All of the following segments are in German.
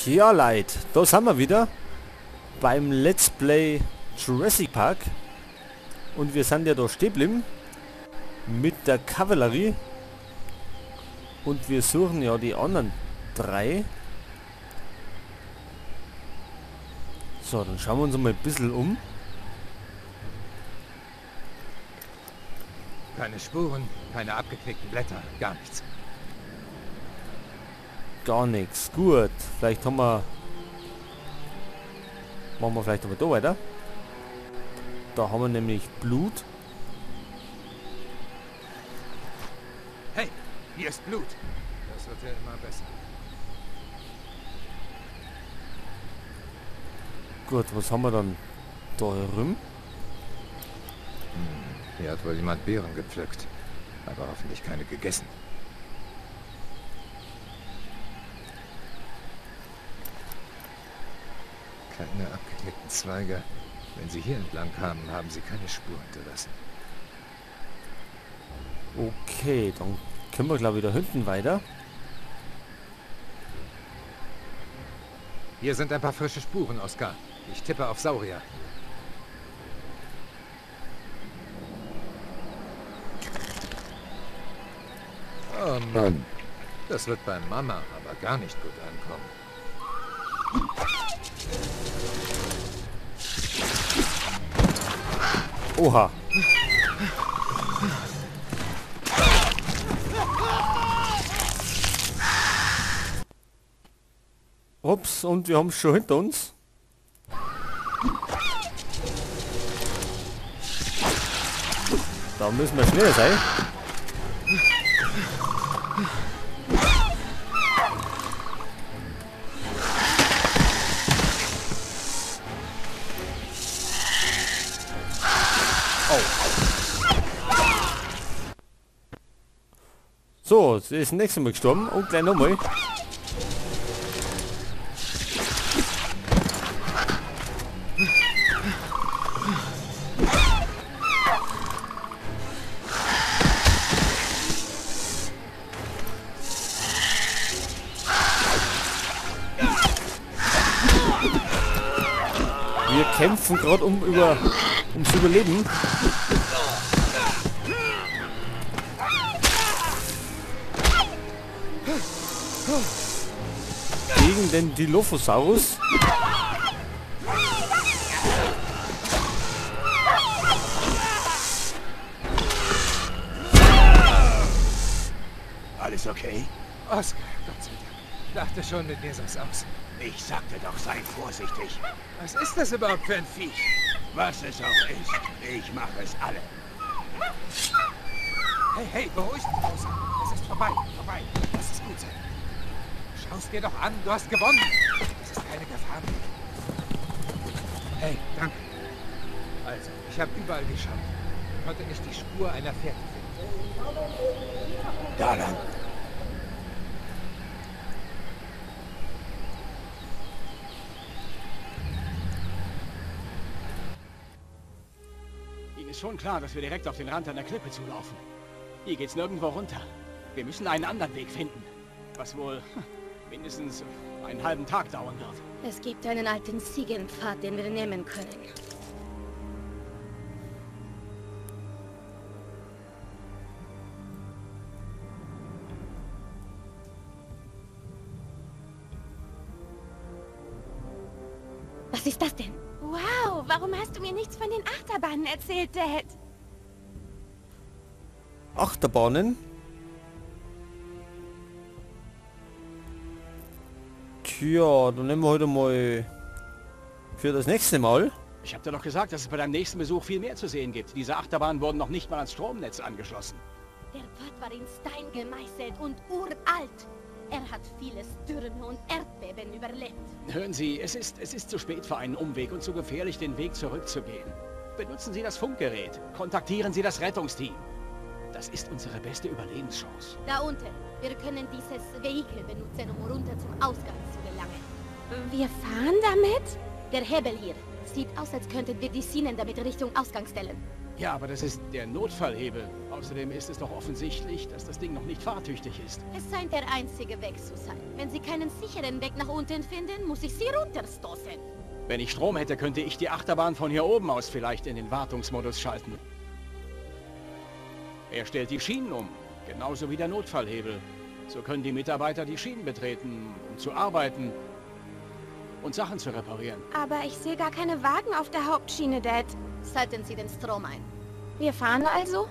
Ja, Leute, da sind wir wieder beim Let's Play Jurassic Park und wir sind ja da stehen geblieben mit der Kavallerie und wir suchen ja die anderen drei. So, dann schauen wir uns mal ein bisschen um. Keine Spuren, keine abgeknickten Blätter, gar nichts. Gar nichts. Gut, vielleicht haben wir... Machen wir vielleicht aber da weiter. Da haben wir nämlich Blut. Hey, hier ist Blut. Das wird ja immer besser. Gut, was haben wir dann da herum? Hier hat wohl jemand Beeren gepflückt, aber hoffentlich keine gegessen. Keine abgeknickten Zweige. Wenn sie hier entlang kamen, haben sie keine Spur hinterlassen. Okay, dann können wir glaube ich da hinten weiter. Hier sind ein paar frische Spuren, Oskar. Ich tippe auf Saurier. Oh Mann. Das wird bei Mama aber gar nicht gut ankommen. Oha. Ups, und wir haben es schon hinter uns. Da müssen wir schneller sein. So, sie ist das nächste Mal gestorben und gleich nochmal. Wir kämpfen gerade ums Überleben. Gegen den Dilophosaurus. Alles okay? Oskar, Gott sei Dank. Dachte schon, mit mir sah's aus. Ich sagte doch, sei vorsichtig. Was ist das überhaupt für ein Viech? Was es auch ist, ich mache es alle. Hey, beruhig dich, Oskar. Es ist vorbei. Lass es gut sein. Schau's dir doch an, du hast gewonnen. Es ist keine Gefahr mehr. Hey, danke. Also, ich habe überall geschaut. Konnte nicht die Spur einer Fährte finden. Da lang. Ihnen ist schon klar, dass wir direkt auf den Rand einer Klippe zulaufen. Hier geht's nirgendwo runter. Wir müssen einen anderen Weg finden. Was wohl mindestens einen halben Tag dauern wird. Es gibt einen alten Ziegenpfad, den wir nehmen können. Was ist das denn? Wow, warum hast du mir nichts von den Achterbahnen erzählt, Dad? Achterbahnen. Tja, dann nehmen wir heute mal für das nächste Mal. Ich habe dir doch gesagt, dass es bei deinem nächsten Besuch viel mehr zu sehen gibt. Diese Achterbahnen wurden noch nicht mal ans Stromnetz angeschlossen. Der Pfad war in Stein gemeißelt und uralt. Er hat vieles Dürren und Erdbeben überlebt. Hören Sie, es ist zu spät für einen Umweg und zu gefährlich, den Weg zurückzugehen. Benutzen Sie das Funkgerät. Kontaktieren Sie das Rettungsteam. Das ist unsere beste Überlebenschance. Da unten. Wir können dieses Vehikel benutzen, um runter zum Ausgang zu gelangen. Wir fahren damit? Der Hebel hier. Sieht aus, als könnten wir die Schienen damit Richtung Ausgang stellen. Ja, aber das ist der Notfallhebel. Außerdem ist es doch offensichtlich, dass das Ding noch nicht fahrtüchtig ist. Es scheint der einzige Weg zu sein. Wenn Sie keinen sicheren Weg nach unten finden, muss ich Sie runterstoßen. Wenn ich Strom hätte, könnte ich die Achterbahn von hier oben aus vielleicht in den Wartungsmodus schalten. Er stellt die Schienen um, genauso wie der Notfallhebel. So können die Mitarbeiter die Schienen betreten, um zu arbeiten und Sachen zu reparieren. Aber ich sehe gar keine Wagen auf der Hauptschiene, Dad. Schalten Sie den Strom ein. Wir fahren also?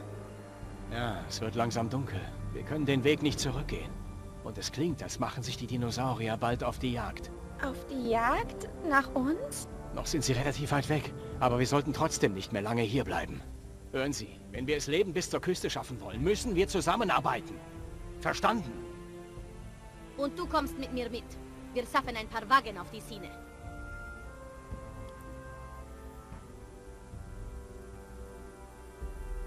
Ja, es wird langsam dunkel. Wir können den Weg nicht zurückgehen. Und es klingt, als machen sich die Dinosaurier bald auf die Jagd. Auf die Jagd? Nach uns? Noch sind sie relativ weit weg, aber wir sollten trotzdem nicht mehr lange hier bleiben. Hören Sie, wenn wir es leben bis zur Küste schaffen wollen, müssen wir zusammenarbeiten. Verstanden? Und du kommst mit mir mit. Wir schaffen ein paar Wagen auf die Schiene.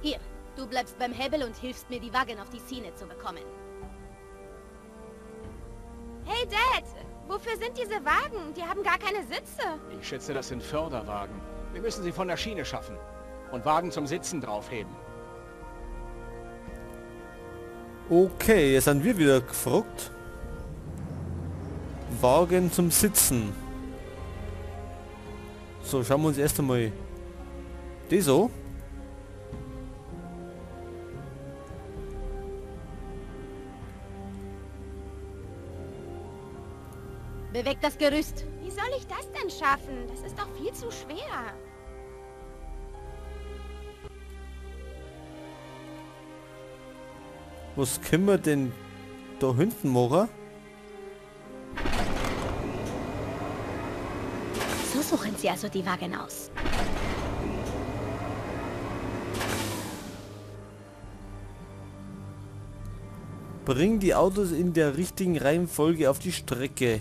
Hier, du bleibst beim Hebel und hilfst mir, die Wagen auf die Schiene zu bekommen. Hey, Dad! Wofür sind diese Wagen? Die haben gar keine Sitze. Ich schätze, das sind Förderwagen. Wir müssen sie von der Schiene schaffen. Und Wagen zum Sitzen draufheben. Okay, jetzt sind wir wieder gefragt. Wagen zum Sitzen. So, schauen wir uns erst einmal die so. Bewegt das Gerüst. Wie soll ich das denn schaffen? Das ist doch viel zu schwer. Was können wir denn da hinten machen? So suchen Sie also die Wagen aus. Bring die Autos in der richtigen Reihenfolge auf die Strecke.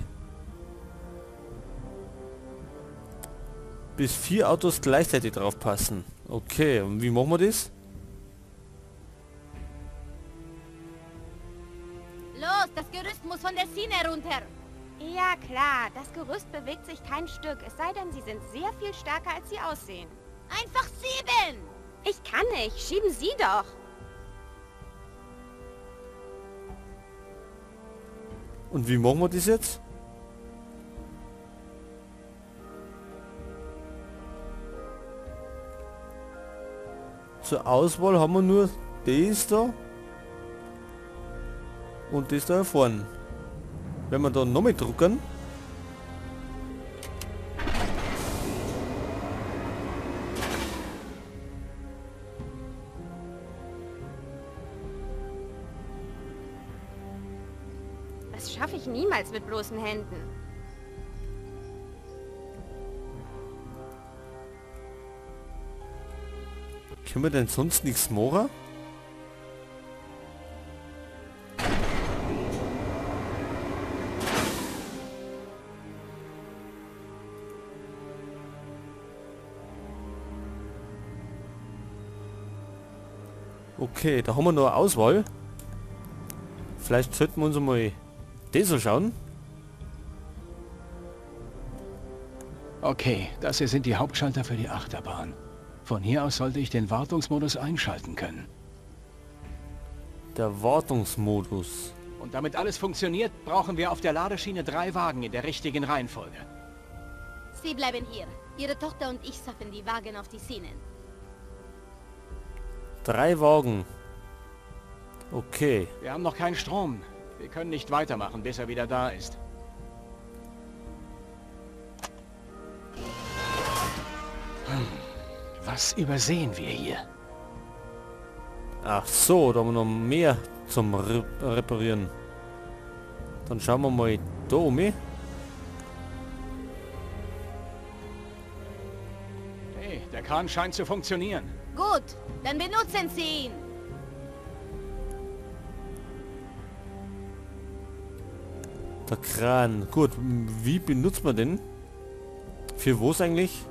Bis 4 Autos gleichzeitig drauf passen. Okay, und wie machen wir das? Los, das Gerüst muss von der Schiene runter. Ja, klar. Das Gerüst bewegt sich kein Stück. Es sei denn, sie sind sehr viel stärker, als sie aussehen. Einfach schieben! Ich kann nicht. Schieben Sie doch. Und wie machen wir das jetzt? Zur Auswahl haben wir nur das da und das da vorne. Wenn wir da noch mit drucken, Das schaffe ich niemals mit bloßen Händen. können wir denn sonst nichts machen? Okay, da haben wir noch eine Auswahl. Vielleicht sollten wir uns mal das so schauen. Okay, das hier sind die Hauptschalter für die Achterbahn. Von hier aus sollte ich den Wartungsmodus einschalten können. Der Wartungsmodus. Und damit alles funktioniert, brauchen wir auf der Ladeschiene 3 Wagen in der richtigen Reihenfolge. Sie bleiben hier. Ihre Tochter und ich schaffen die Wagen auf die Schienen. 3 Wagen. Okay. Wir haben noch keinen Strom. Wir können nicht weitermachen, bis er wieder da ist. Was übersehen wir hier? Ach so, da haben wir noch mehr zum Reparieren. Dann schauen wir mal da um. Hey, der Kran scheint zu funktionieren. Gut, dann benutzen Sie ihn. Der Kran. Gut, wie benutzt man den? Für was eigentlich?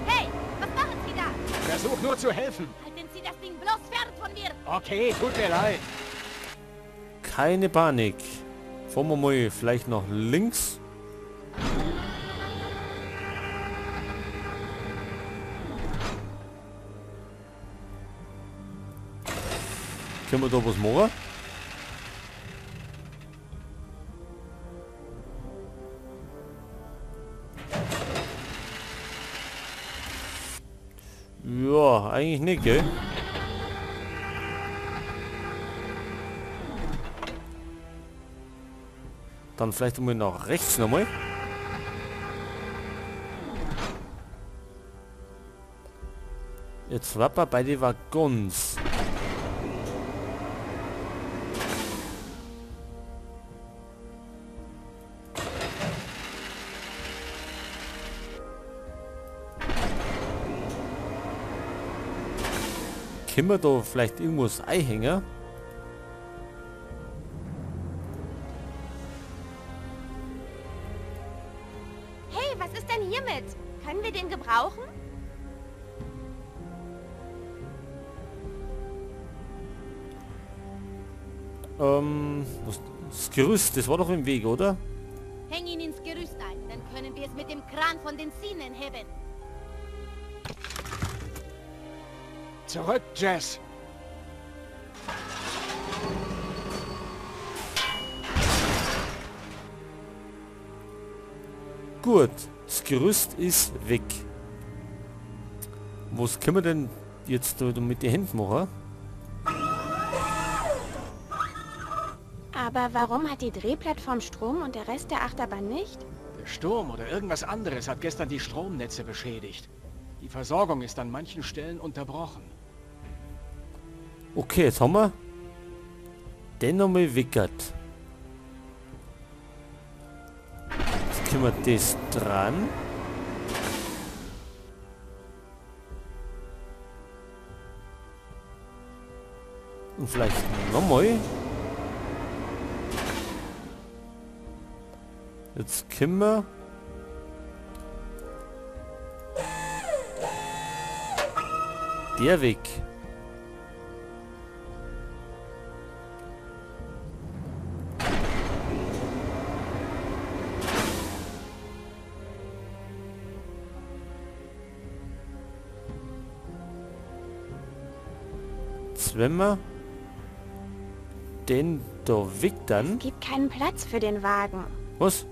Hey, was machen Sie da? Versuch nur zu helfen. Halten Sie das Ding bloß fern von mir. Okay, tut mir leid. Keine Panik. Fahren wir mal vielleicht nach links. Können wir da was machen? Ja, eigentlich nicht, gell? Dann vielleicht einmal nach rechts nochmal. Jetzt warten wir bei den Waggons. Können wir da vielleicht irgendwas einhängen? Hey, was ist denn hiermit? Können wir den gebrauchen? Das Gerüst, das war doch im Weg, oder? Häng ihn ins Gerüst ein, dann können wir es mit dem Kran von den Zinnen heben. Zurück, Jess. Gut, das Gerüst ist weg. Was können wir denn jetzt da mit den Händen machen? Aber warum hat die Drehplattform Strom und der Rest der Achterbahn nicht? Der Sturm oder irgendwas anderes hat gestern die Stromnetze beschädigt. Die Versorgung ist an manchen Stellen unterbrochen. Okay, jetzt haben wir den nochmal wickert. Jetzt können wir das dran. Und vielleicht nochmal. Jetzt können wir der weg. Jetzt wenn wir den da weg dann. Es gibt keinen Platz für den Wagen. Was?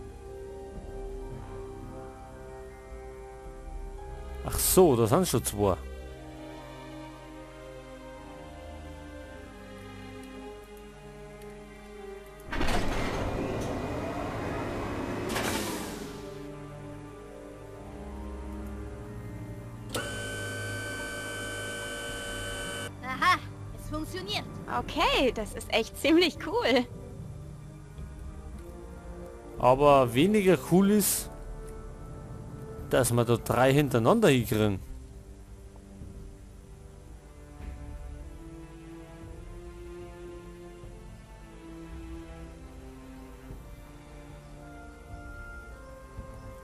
Ach so, da sind schon zwei. Aha, es funktioniert. Okay, das ist echt ziemlich cool. Aber weniger cool ist, dass wir da 3 hintereinander hinkriegen.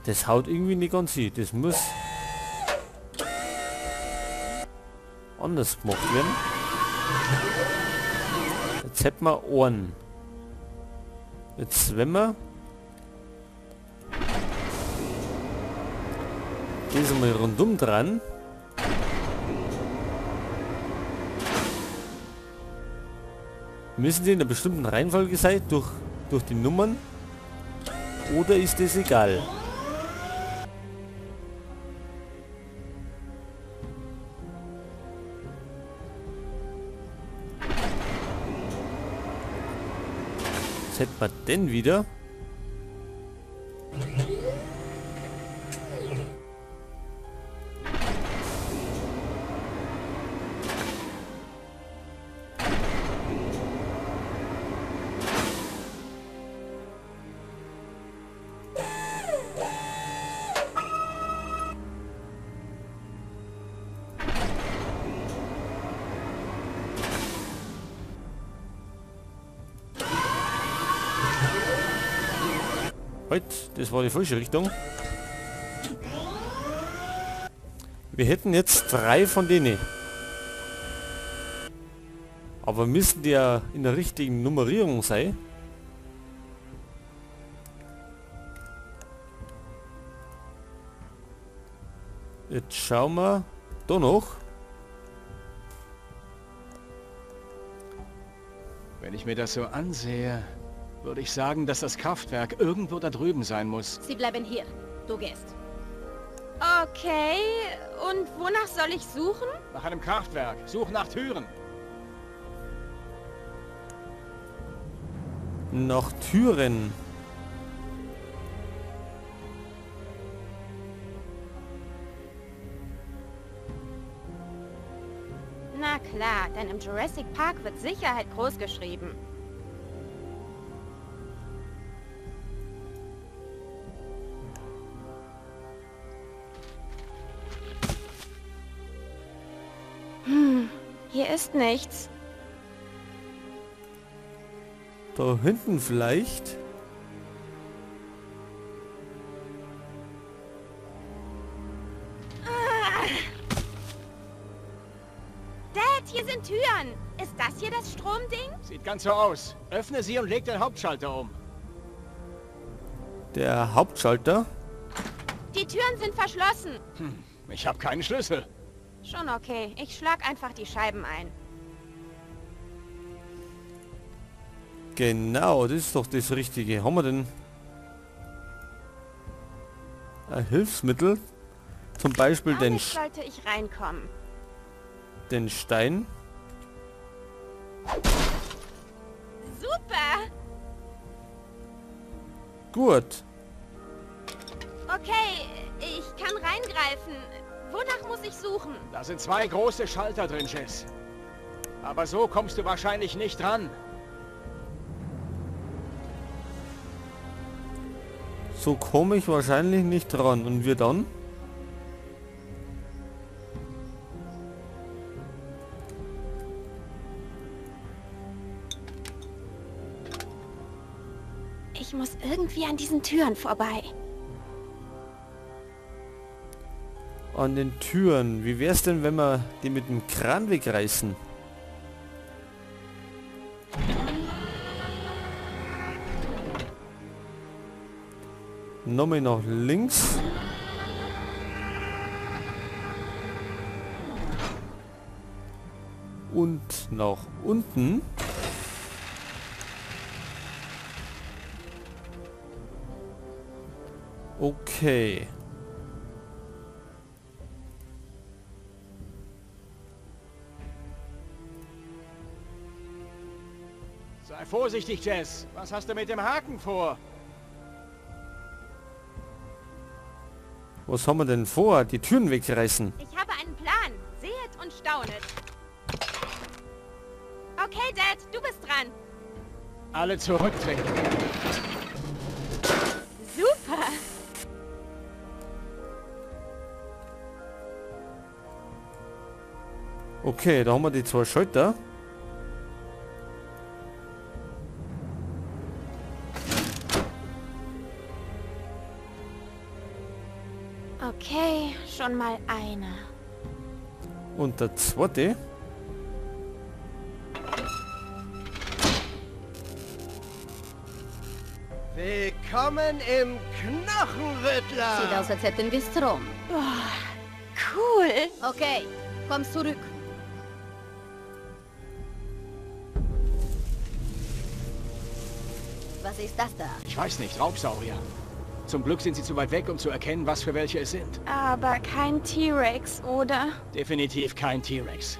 Das haut irgendwie nicht ganz hin. Das muss anders gemacht werden. Jetzt hätten wir Ohren. Jetzt wenn wir das mal rundum dran. Müssen die in einer bestimmten Reihenfolge sein, durch die Nummern? Oder ist das egal? Jetzt hätten wir den wieder. Halt, das war die falsche Richtung. Wir hätten jetzt 3 von denen. Aber müssen die ja in der richtigen Nummerierung sein. Jetzt schauen wir da noch. Wenn ich mir das so ansehe, würde ich sagen, dass das Kraftwerk irgendwo da drüben sein muss. Sie bleiben hier. Du gehst. Okay, und wonach soll ich suchen? Nach einem Kraftwerk. Such nach Türen. Noch Türen. Na klar, denn im Jurassic Park wird Sicherheit groß geschrieben. Hier ist nichts. Da hinten vielleicht. Dad, hier sind Türen. Ist das hier das Stromding? Sieht ganz so aus. Öffne sie und leg den Hauptschalter um. Der Hauptschalter. Die Türen sind verschlossen. Ich habe keinen Schlüssel. Schon okay. Ich schlag einfach die Scheiben ein. Genau, das ist doch das Richtige. Haben wir denn ein Hilfsmittel? Zum Beispiel Damit sollte ich reinkommen. den Stein. Super! Gut. Okay, ich kann reingreifen. Wonach muss ich suchen? Da sind 2 große Schalter drin, Jess. Aber so kommst du wahrscheinlich nicht ran. So komme ich wahrscheinlich nicht dran. Und wir dann? Ich muss irgendwie an diesen Türen vorbei. An den Türen. Wie wär's denn, wenn wir die mit dem Kran wegreißen? Nochmal nach links. Und nach unten. Okay. Sei vorsichtig, Jess. Was hast du mit dem Haken vor? Was haben wir denn vor? Die Türen wegreißen. Ich habe einen Plan. Sehet und staunet. Okay, Dad, du bist dran. Alle zurücktreten. Super. Okay, da haben wir die 2 Schalter. Okay, schon mal einer. Und der zweite. Willkommen im Knochenrüttler! Sieht aus, als hätten wir Strom. Cool. Okay, komm zurück. Was ist das da? Ich weiß nicht, Raubsaurier. Zum Glück sind sie zu weit weg, um zu erkennen, was für welche es sind. Aber kein T-Rex, oder? Definitiv kein T-Rex.